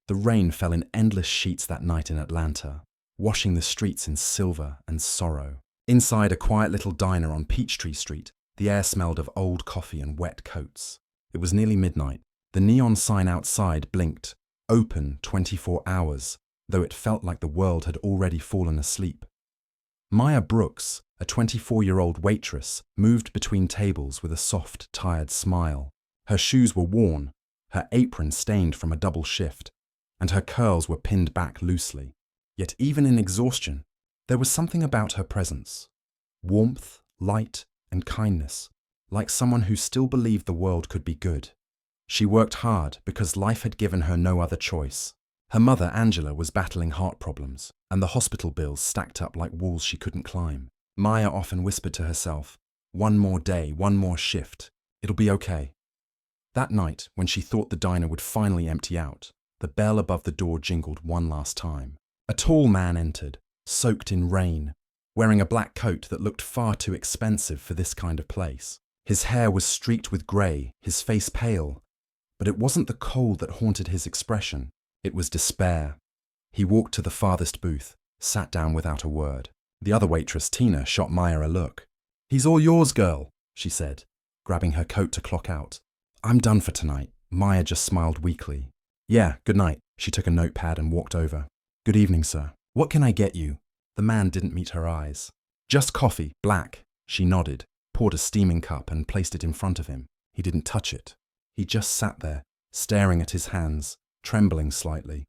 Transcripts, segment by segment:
The rain fell in endless sheets that night in Atlanta, washing the streets in silver and sorrow. Inside a quiet little diner on Peachtree Street, the air smelled of old coffee and wet coats. It was nearly midnight. The neon sign outside blinked, open 24 hours, though it felt like the world had already fallen asleep. Maya Brooks, a 24-year-old waitress, moved between tables with a soft, tired smile. Her shoes were worn, her apron stained from a double shift, and her curls were pinned back loosely. Yet even in exhaustion, there was something about her presence. Warmth, light, and kindness, like someone who still believed the world could be good. She worked hard because life had given her no other choice. Her mother, Angela, was battling heart problems, and the hospital bills stacked up like walls she couldn't climb. Maya often whispered to herself, "One more day, one more shift. It'll be okay." That night, when she thought the diner would finally empty out, the bell above the door jingled one last time. A tall man entered, soaked in rain, wearing a black coat that looked far too expensive for this kind of place. His hair was streaked with grey, his face pale, but it wasn't the cold that haunted his expression. It was despair. He walked to the farthest booth, sat down without a word. The other waitress, Tina, shot Maya a look. "He's all yours, girl," she said, grabbing her coat to clock out. "I'm done for tonight." Maya just smiled weakly. "Yeah, good night." She took a notepad and walked over. "Good evening, sir. What can I get you?" The man didn't meet her eyes. "Just coffee, black." She nodded, poured a steaming cup and placed it in front of him. He didn't touch it. He just sat there, staring at his hands, trembling slightly.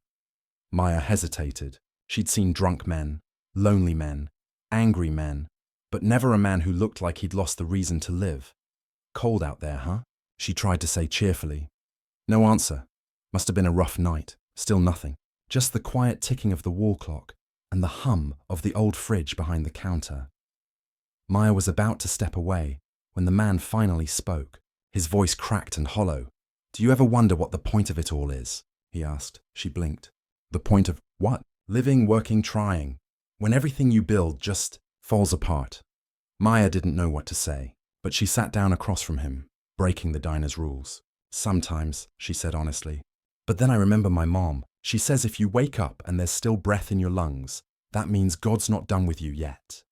Maya hesitated. She'd seen drunk men, lonely men, angry men, but never a man who looked like he'd lost the reason to live. "Cold out there, huh?" She tried to say cheerfully. No answer. Must have been a rough night. Still nothing. Just the quiet ticking of the wall clock and the hum of the old fridge behind the counter. Maya was about to step away when the man finally spoke. His voice cracked and hollow. "Do you ever wonder what the point of it all is?" he asked. She blinked. "The point of what?" "Living, working, trying. When everything you build just falls apart." Maya didn't know what to say, but she sat down across from him, breaking the diner's rules. "Sometimes," she said honestly. "But then I remember my mom. She says if you wake up and there's still breath in your lungs, that means God's not done with you yet."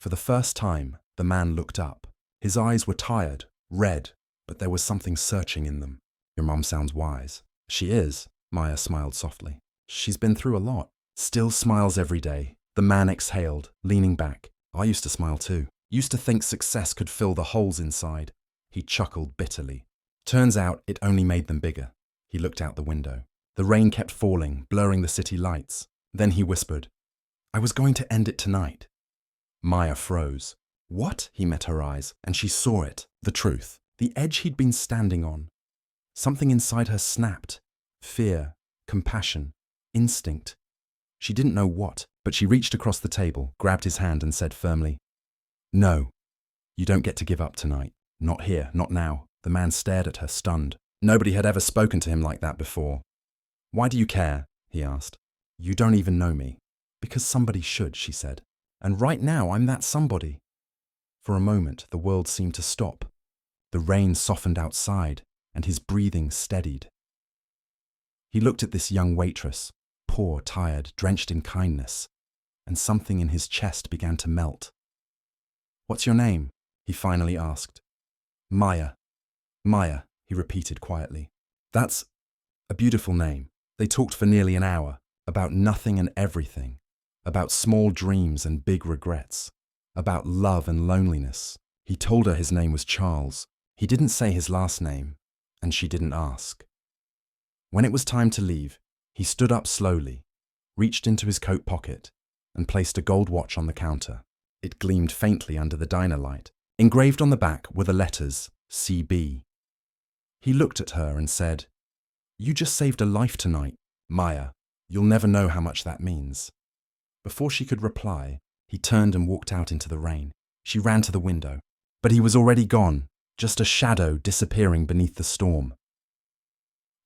For the first time, the man looked up. His eyes were tired, red, but there was something searching in them. "Your mom sounds wise." "She is," Maya smiled softly. "She's been through a lot." "Still smiles every day." The man exhaled, leaning back. "I used to smile too. Used to think success could fill the holes inside." He chuckled bitterly. "Turns out it only made them bigger." He looked out the window. The rain kept falling, blurring the city lights. Then he whispered, "I was going to end it tonight." Maya froze. "What?" He met her eyes, and she saw it, the truth, the edge he'd been standing on. Something inside her snapped. Fear, compassion, instinct. She didn't know what, but she reached across the table, grabbed his hand and said firmly, "No, you don't get to give up tonight. Not here, not now." The man stared at her, stunned. Nobody had ever spoken to him like that before. "Why do you care?" he asked. "You don't even know me." "Because somebody should," she said. "And right now I'm that somebody." For a moment, the world seemed to stop. The rain softened outside, and his breathing steadied. He looked at this young waitress, poor, tired, drenched in kindness, and something in his chest began to melt. "What's your name?" he finally asked. "Maya." "Maya," he repeated quietly. "That's a beautiful name." They talked for nearly an hour, about nothing and everything, about small dreams and big regrets, about love and loneliness. He told her his name was Charles. He didn't say his last name, and she didn't ask. When it was time to leave, he stood up slowly, reached into his coat pocket, and placed a gold watch on the counter. It gleamed faintly under the diner light. Engraved on the back were the letters CB. He looked at her and said, "You just saved a life tonight, Maya. You'll never know how much that means." Before she could reply, he turned and walked out into the rain. She ran to the window, but he was already gone, just a shadow disappearing beneath the storm.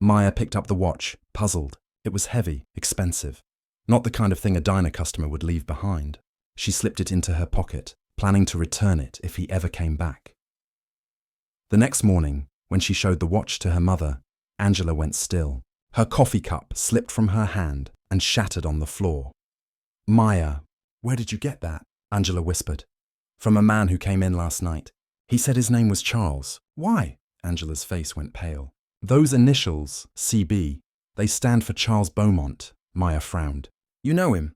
Maya picked up the watch, puzzled. It was heavy, expensive. Not the kind of thing a diner customer would leave behind. She slipped it into her pocket, planning to return it if he ever came back. The next morning, when she showed the watch to her mother, Angela went still. Her coffee cup slipped from her hand and shattered on the floor. "Maya, where did you get that?" Angela whispered. "From a man who came in last night. He said his name was Charles." "Why?" Angela's face went pale. "Those initials, CB, they stand for Charles Beaumont." Maya frowned. "You know him?"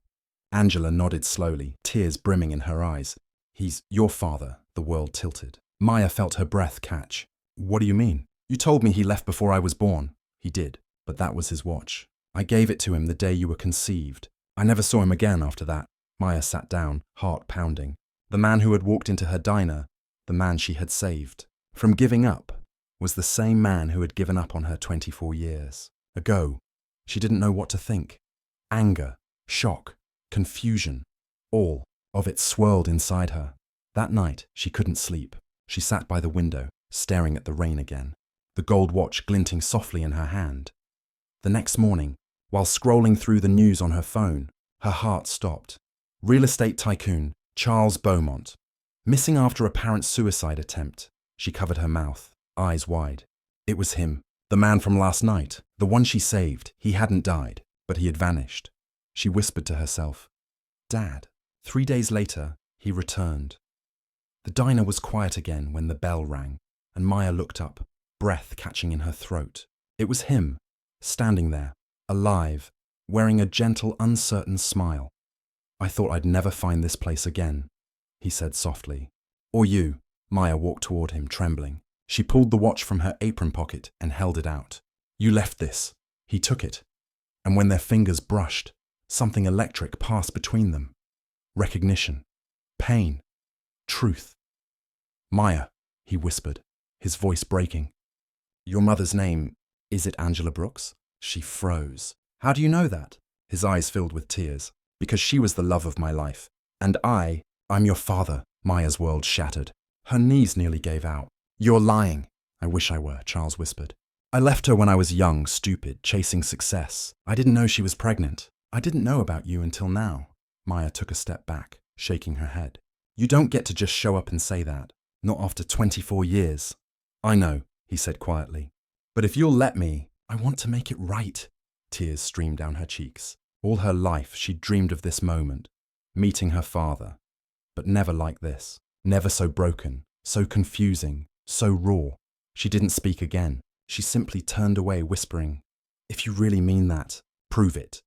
Angela nodded slowly, tears brimming in her eyes. "He's your father." The world tilted. Maya felt her breath catch. "What do you mean?" "You told me he left before I was born." "He did, but that was his watch. I gave it to him the day you were conceived. I never saw him again after that." Maya sat down, heart pounding. The man who had walked into her diner, the man she had saved from giving up, was the same man who had given up on her 24 years ago. She didn't know what to think. Anger, shock, confusion, all of it swirled inside her. That night, she couldn't sleep. She sat by the window, staring at the rain again, the gold watch glinting softly in her hand. The next morning, while scrolling through the news on her phone, her heart stopped. Real estate tycoon Charles Beaumont, missing after apparent suicide attempt. She covered her mouth, eyes wide. It was him, the man from last night, the one she saved. He hadn't died, but he had vanished. She whispered to herself, "Dad." 3 days later, he returned. The diner was quiet again when the bell rang, and Maya looked up, breath catching in her throat. It was him, standing there, alive, wearing a gentle, uncertain smile. "I thought I'd never find this place again," he said softly. "Or you." Maya walked toward him, trembling. She pulled the watch from her apron pocket and held it out. "You left this." He took it, and when their fingers brushed, something electric passed between them. Recognition, pain, truth. "Maya," he whispered, his voice breaking. "Your mother's name, is it Angela Brooks?" She froze. "How do you know that?" His eyes filled with tears. "Because she was the love of my life. And I'm your father." Maya's world shattered. Her knees nearly gave out. "You're lying." "I wish I were," Charles whispered. "I left her when I was young, stupid, chasing success. I didn't know she was pregnant. I didn't know about you until now." Maya took a step back, shaking her head. "You don't get to just show up and say that. Not after 24 years. "I know," he said quietly. "But if you'll let me, I want to make it right." Tears streamed down her cheeks. All her life she'd dreamed of this moment, meeting her father. But never like this. Never so broken, so confusing, so raw. She didn't speak again. She simply turned away, whispering, "If you really mean that, prove it."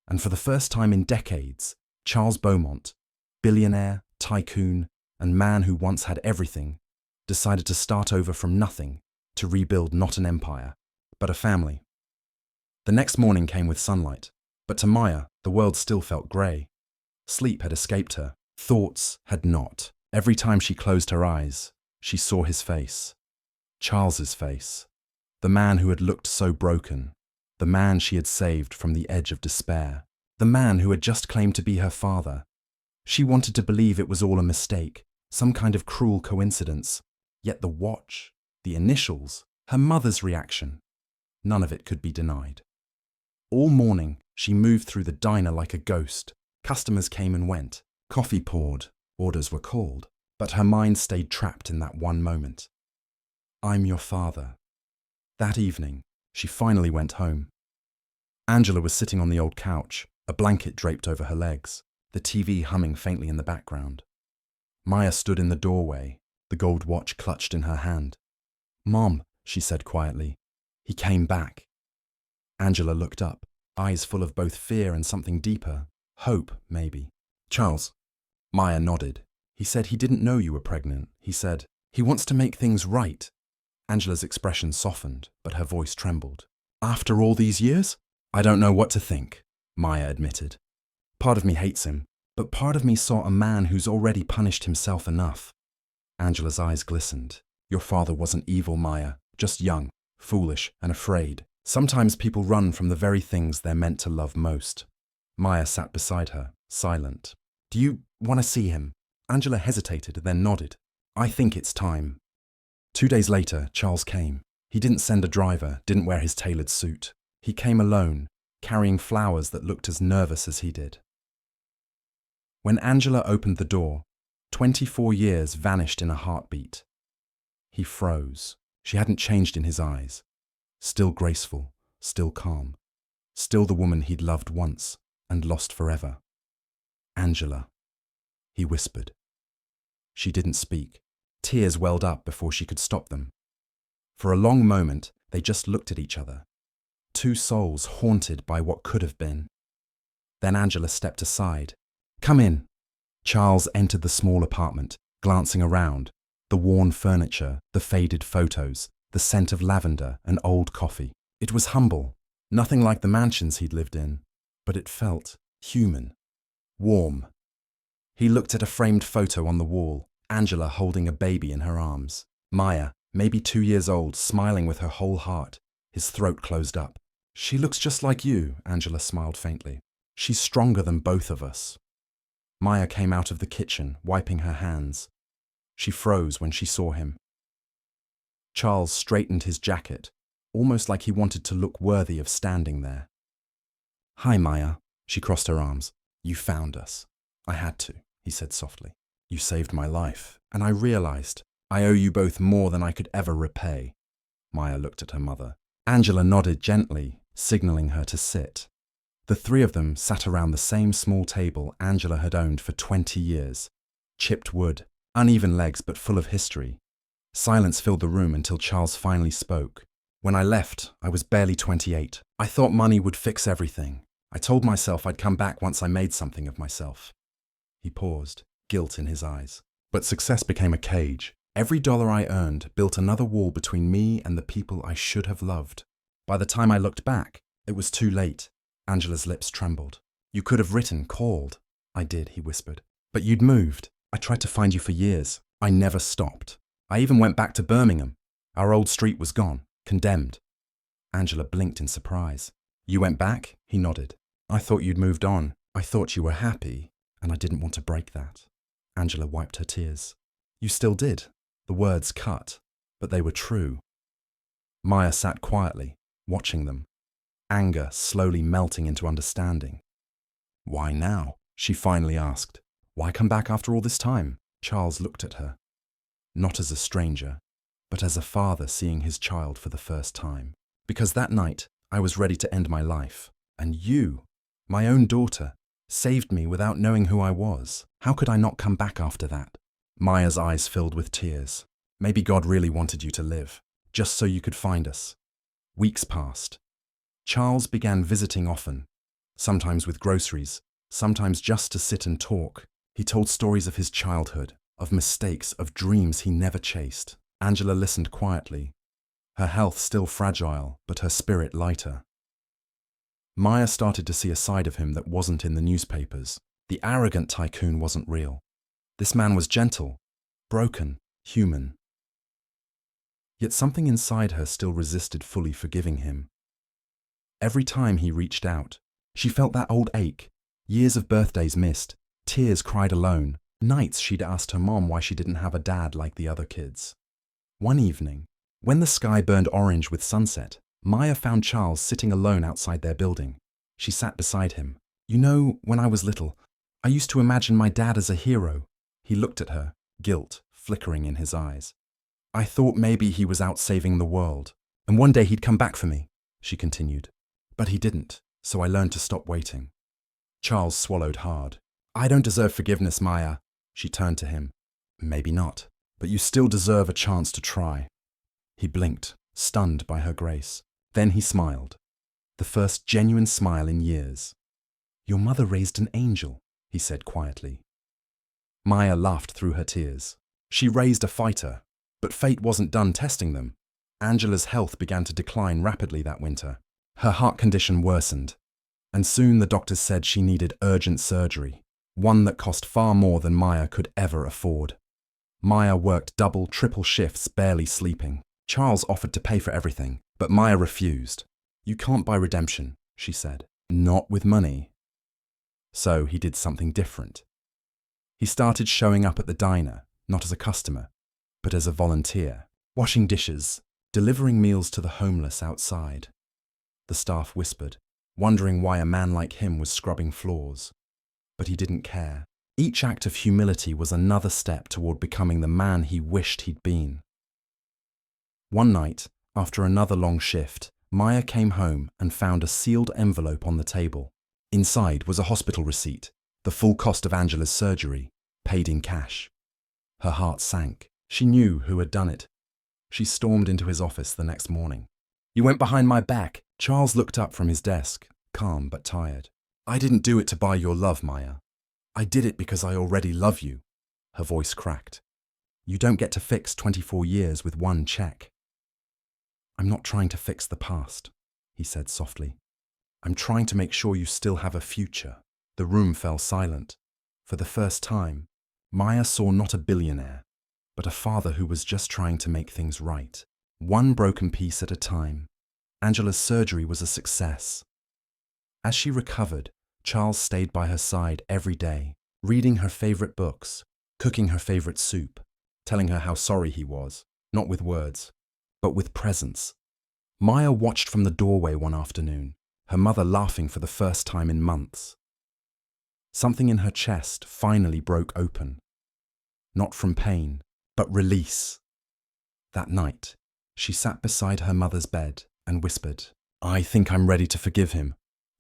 And for the first time in decades, Charles Beaumont, billionaire, tycoon, and man who once had everything, decided to start over from nothing, to rebuild not an empire, but a family. The next morning came with sunlight, but to Maya, the world still felt grey. Sleep had escaped her. Thoughts had not. Every time she closed her eyes, she saw his face. Charles's face. The man who had looked so broken. The man she had saved from the edge of despair. The man who had just claimed to be her father. She wanted to believe it was all a mistake, some kind of cruel coincidence. Yet the watch, the initials, her mother's reaction, none of it could be denied. All morning, she moved through the diner like a ghost. Customers came and went. Coffee poured. Orders were called. But her mind stayed trapped in that one moment. "I'm your father." That evening, she finally went home. Angela was sitting on the old couch, a blanket draped over her legs, the TV humming faintly in the background. Maya stood in the doorway, the gold watch clutched in her hand. "Mom," she said quietly, "he came back." Angela looked up, eyes full of both fear and something deeper, hope, maybe. "Charles." Maya nodded. "He said he didn't know you were pregnant. He said, he wants to make things right." Angela's expression softened, but her voice trembled. "After all these years?" "I don't know what to think," Maya admitted. "Part of me hates him, but part of me saw a man who's already punished himself enough." Angela's eyes glistened. "Your father wasn't evil, Maya, just young, foolish, and afraid. Sometimes people run from the very things they're meant to love most." Maya sat beside her, silent. "Do you want to see him?" Angela hesitated, then nodded. "I think it's time." 2 days later, Charles came. He didn't send a driver, didn't wear his tailored suit. He came alone, carrying flowers that looked as nervous as he did. When Angela opened the door, 24 years vanished in a heartbeat. He froze. She hadn't changed in his eyes. Still graceful, still calm. Still the woman he'd loved once and lost forever. Angela, he whispered. She didn't speak. Tears welled up before she could stop them. For a long moment, they just looked at each other. Two souls haunted by what could have been. Then Angela stepped aside. "Come in." Charles entered the small apartment, glancing around. The worn furniture, the faded photos, the scent of lavender and old coffee. It was humble, nothing like the mansions he'd lived in, but it felt human, warm. He looked at a framed photo on the wall, Angela holding a baby in her arms. Maya, maybe 2 years old, smiling with her whole heart. His throat closed up. "She looks just like you," Angela smiled faintly. "She's stronger than both of us." Maya came out of the kitchen, wiping her hands. She froze when she saw him. Charles straightened his jacket, almost like he wanted to look worthy of standing there. "Hi, Maya." She crossed her arms. "You found us." "I had to," he said softly. "You saved my life, and I realized I owe you both more than I could ever repay." Maya looked at her mother. Angela nodded gently, signaling her to sit. The three of them sat around the same small table Angela had owned for 20 years. Chipped wood, uneven legs but full of history. Silence filled the room until Charles finally spoke. "When I left, I was barely 28. I thought money would fix everything. I told myself I'd come back once I made something of myself." He paused, guilt in his eyes. "But success became a cage. Every dollar I earned built another wall between me and the people I should have loved. By the time I looked back, it was too late." Angela's lips trembled. "You could have written, called." "I did," he whispered. "But you'd moved. I tried to find you for years. I never stopped. I even went back to Birmingham. Our old street was gone, condemned." Angela blinked in surprise. "You went back?" He nodded. "I thought you'd moved on. I thought you were happy, and I didn't want to break that." Angela wiped her tears. "You still did." The words cut, but they were true. Maya sat quietly, watching them, anger slowly melting into understanding. "Why now?" she finally asked. "Why come back after all this time?" Charles looked at her. Not as a stranger, but as a father seeing his child for the first time. "Because that night, I was ready to end my life. And you, my own daughter, saved me without knowing who I was. How could I not come back after that?" Maya's eyes filled with tears. "Maybe God really wanted you to live, just so you could find us." Weeks passed. Charles began visiting often, sometimes with groceries, sometimes just to sit and talk. He told stories of his childhood, of mistakes, of dreams he never chased. Angela listened quietly, her health still fragile, but her spirit lighter. Maya started to see a side of him that wasn't in the newspapers. The arrogant tycoon wasn't real. This man was gentle, broken, human. Yet something inside her still resisted fully forgiving him. Every time he reached out, she felt that old ache, years of birthdays missed, tears cried alone, nights she'd asked her mom why she didn't have a dad like the other kids. One evening, when the sky burned orange with sunset, Maya found Charles sitting alone outside their building. She sat beside him. "You know, when I was little, I used to imagine my dad as a hero." He looked at her, guilt flickering in his eyes. "I thought maybe he was out saving the world, and one day he'd come back for me," she continued. "But he didn't, so I learned to stop waiting." Charles swallowed hard. "I don't deserve forgiveness, Maya." She turned to him. "Maybe not, but you still deserve a chance to try." He blinked, stunned by her grace. Then he smiled. The first genuine smile in years. "Your mother raised an angel," he said quietly. Maya laughed through her tears. "She raised a fighter, but fate wasn't done testing them." Angela's health began to decline rapidly that winter. Her heart condition worsened, and soon the doctors said she needed urgent surgery, one that cost far more than Maya could ever afford. Maya worked double, triple shifts, barely sleeping. Charles offered to pay for everything, but Maya refused. "You can't buy redemption," she said. "Not with money." So he did something different. He started showing up at the diner, not as a customer, but as a volunteer, washing dishes, delivering meals to the homeless outside. The staff whispered, wondering why a man like him was scrubbing floors. But he didn't care. Each act of humility was another step toward becoming the man he wished he'd been. One night, after another long shift, Maya came home and found a sealed envelope on the table. Inside was a hospital receipt, the full cost of Angela's surgery, paid in cash. Her heart sank. She knew who had done it. She stormed into his office the next morning. "You went behind my back." Charles looked up from his desk, calm but tired. "I didn't do it to buy your love, Maya. I did it because I already love you." Her voice cracked. "You don't get to fix 24 years with one check." "I'm not trying to fix the past," he said softly. "I'm trying to make sure you still have a future." The room fell silent. For the first time, Maya saw not a billionaire, but a father who was just trying to make things right, one broken piece at a time. Angela's surgery was a success. As she recovered, Charles stayed by her side every day, reading her favorite books, cooking her favorite soup, telling her how sorry he was, not with words, but with presence. Maya watched from the doorway one afternoon, her mother laughing for the first time in months. Something in her chest finally broke open. Not from pain, but release. That night, she sat beside her mother's bed and whispered, "I think I'm ready to forgive him."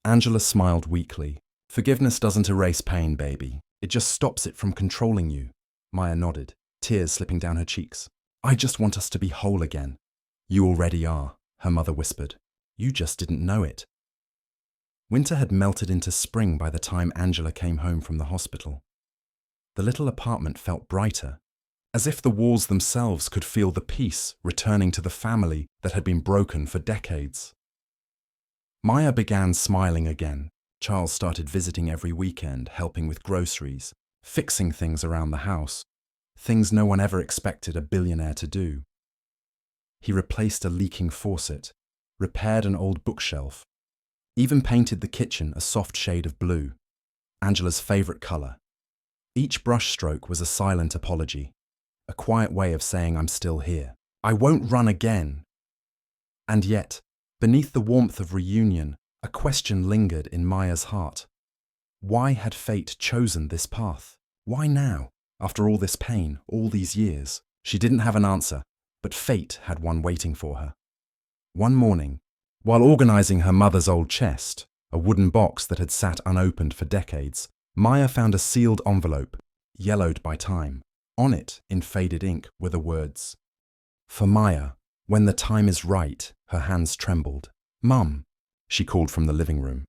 Angela smiled weakly. "Forgiveness doesn't erase pain, baby. It just stops it from controlling you." Maya nodded, tears slipping down her cheeks. "I just want us to be whole again." "You already are," her mother whispered. "You just didn't know it." Winter had melted into spring by the time Angela came home from the hospital. The little apartment felt brighter, as if the walls themselves could feel the peace returning to the family that had been broken for decades. Maya began smiling again. Charles started visiting every weekend, helping with groceries, fixing things around the house, things no one ever expected a billionaire to do. He replaced a leaking faucet, repaired an old bookshelf, even painted the kitchen a soft shade of blue, Angela's favorite color. Each brushstroke was a silent apology, a quiet way of saying I'm still here. I won't run again. And yet, beneath the warmth of reunion, a question lingered in Maya's heart. Why had fate chosen this path? Why now, after all this pain, all these years? She didn't have an answer, but fate had one waiting for her. One morning, while organizing her mother's old chest, a wooden box that had sat unopened for decades, Maya found a sealed envelope, yellowed by time. On it, in faded ink, were the words, "For Maya, when the time is right." Her hands trembled. "Mum," she called from the living room.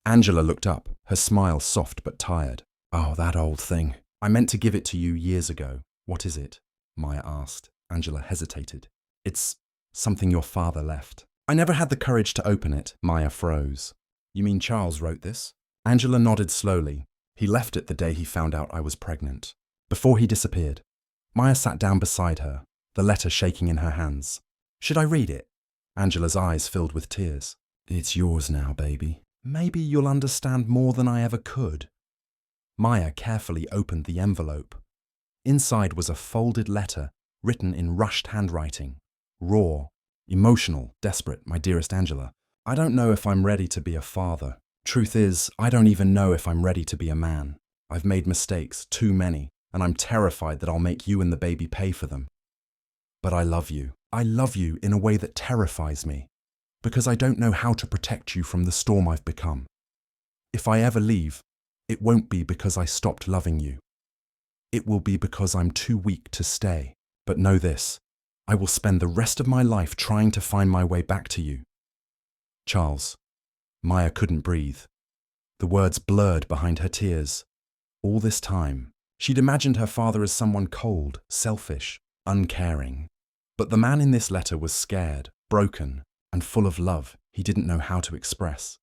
Angela looked up, her smile soft but tired. "Oh, that old thing. I meant to give it to you years ago." "What is it?" Maya asked. Angela hesitated. "It's something your father left." "I never had the courage to open it." Maya froze. "You mean Charles wrote this?" Angela nodded slowly. "He left it the day he found out I was pregnant. Before he disappeared." Maya sat down beside her, the letter shaking in her hands. "Should I read it?" Angela's eyes filled with tears. "It's yours now, baby. Maybe you'll understand more than I ever could." Maya carefully opened the envelope. Inside was a folded letter written in rushed handwriting. Raw, emotional, desperate, "My dearest Angela, I don't know if I'm ready to be a father. Truth is, I don't even know if I'm ready to be a man. I've made mistakes, too many, and I'm terrified that I'll make you and the baby pay for them. But I love you. I love you in a way that terrifies me, because I don't know how to protect you from the storm I've become. If I ever leave, it won't be because I stopped loving you. It will be because I'm too weak to stay. But know this, I will spend the rest of my life trying to find my way back to you. Charles." Maya couldn't breathe. The words blurred behind her tears. All this time, she'd imagined her father as someone cold, selfish, uncaring. But the man in this letter was scared, broken, and full of love he didn't know how to express.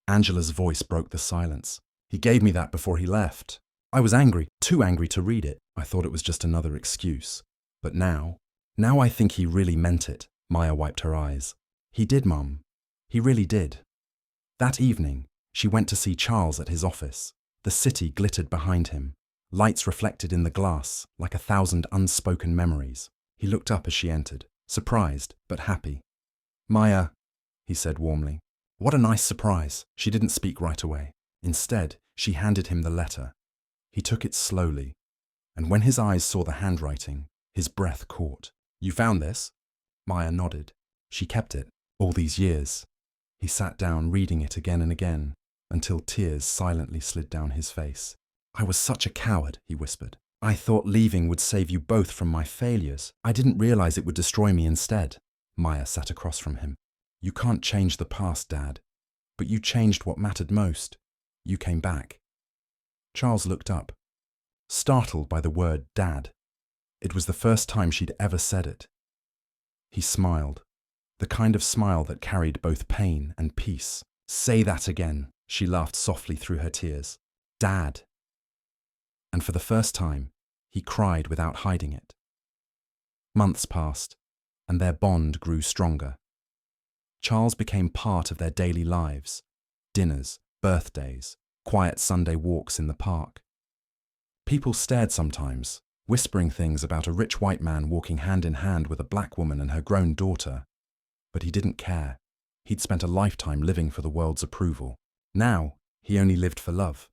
Angela's voice broke the silence. "He gave me that before he left. I was angry, too angry to read it. I thought it was just another excuse. But now I think he really meant it." Maya wiped her eyes. "He did, Mum. He really did." That evening, she went to see Charles at his office. The city glittered behind him, lights reflected in the glass like 1,000 unspoken memories. He looked up as she entered, surprised but happy. "Maya," he said warmly. "What a nice surprise." She didn't speak right away. Instead, she handed him the letter. He took it slowly, and when his eyes saw the handwriting, his breath caught. "You found this?" Maya nodded. She kept it, All these years, he sat down reading it again and again, until tears silently slid down his face. "I was such a coward," he whispered. "I thought leaving would save you both from my failures. I didn't realize it would destroy me instead." Maya sat across from him. "You can't change the past, Dad, but you changed what mattered most. You came back." Charles looked up, startled by the word Dad. It was the first time she'd ever said it. He smiled, the kind of smile that carried both pain and peace. "Say that again," she laughed softly through her tears. "Dad." And for the first time, he cried without hiding it. Months passed, and their bond grew stronger. Charles became part of their daily lives: dinners, birthdays, quiet Sunday walks in the park. People stared sometimes, whispering things about a rich white man walking hand in hand with a black woman and her grown daughter. But he didn't care. He'd spent a lifetime living for the world's approval. Now, he only lived for love.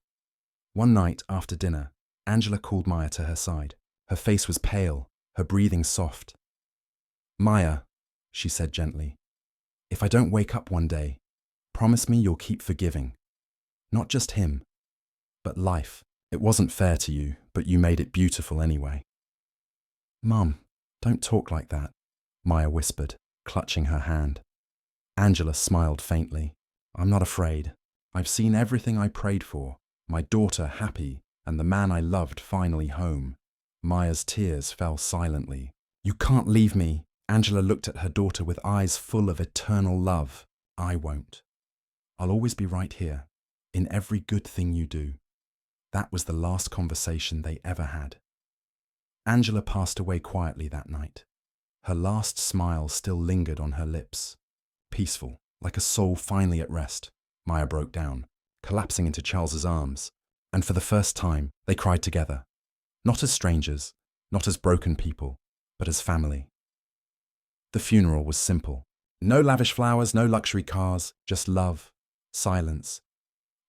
One night after dinner, Angela called Maya to her side. Her face was pale, her breathing soft. "Maya," she said gently, "if I don't wake up one day, promise me you'll keep forgiving. Not just him, but life. It wasn't fair to you, but you made it beautiful anyway." "Mum, don't talk like that," Maya whispered, clutching her hand. Angela smiled faintly. "I'm not afraid. I've seen everything I prayed for, my daughter happy, and the man I loved finally home." Maya's tears fell silently. "You can't leave me." Angela looked at her daughter with eyes full of eternal love. "I won't. I'll always be right here, in every good thing you do." That was the last conversation they ever had. Angela passed away quietly that night. Her last smile still lingered on her lips. Peaceful, like a soul finally at rest, Maya broke down, collapsing into Charles's arms. And for the first time, they cried together. Not as strangers, not as broken people, but as family. The funeral was simple. No lavish flowers, no luxury cars, just love, silence,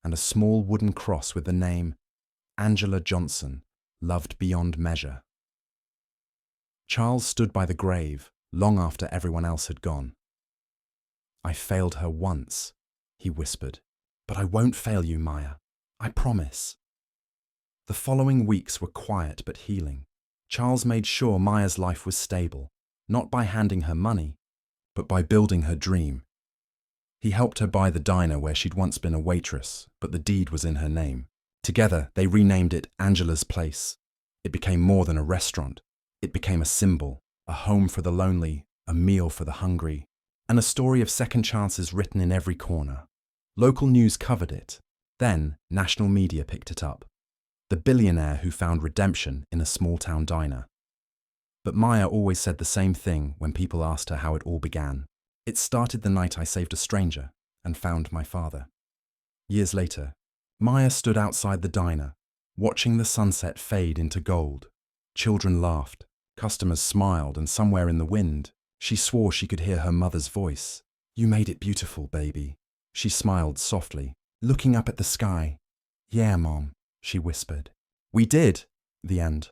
and a small wooden cross with the name Angela Johnson, loved beyond measure. Charles stood by the grave long after everyone else had gone. "I failed her once," he whispered, "but I won't fail you, Maya. I promise." The following weeks were quiet but healing. Charles made sure Maya's life was stable, not by handing her money, but by building her dream. He helped her buy the diner where she'd once been a waitress, but the deed was in her name. Together, they renamed it Angela's Place. It became more than a restaurant. It became a symbol, a home for the lonely, a meal for the hungry, and a story of second chances written in every corner. Local news covered it. Then, national media picked it up. The billionaire who found redemption in a small-town diner. But Maya always said the same thing when people asked her how it all began. "It started the night I saved a stranger and found my father." Years later, Maya stood outside the diner, watching the sunset fade into gold. Children laughed, customers smiled, and somewhere in the wind, she swore she could hear her mother's voice. "You made it beautiful, baby." She smiled softly, looking up at the sky. "Yeah, Mom," she whispered. "We did." The end.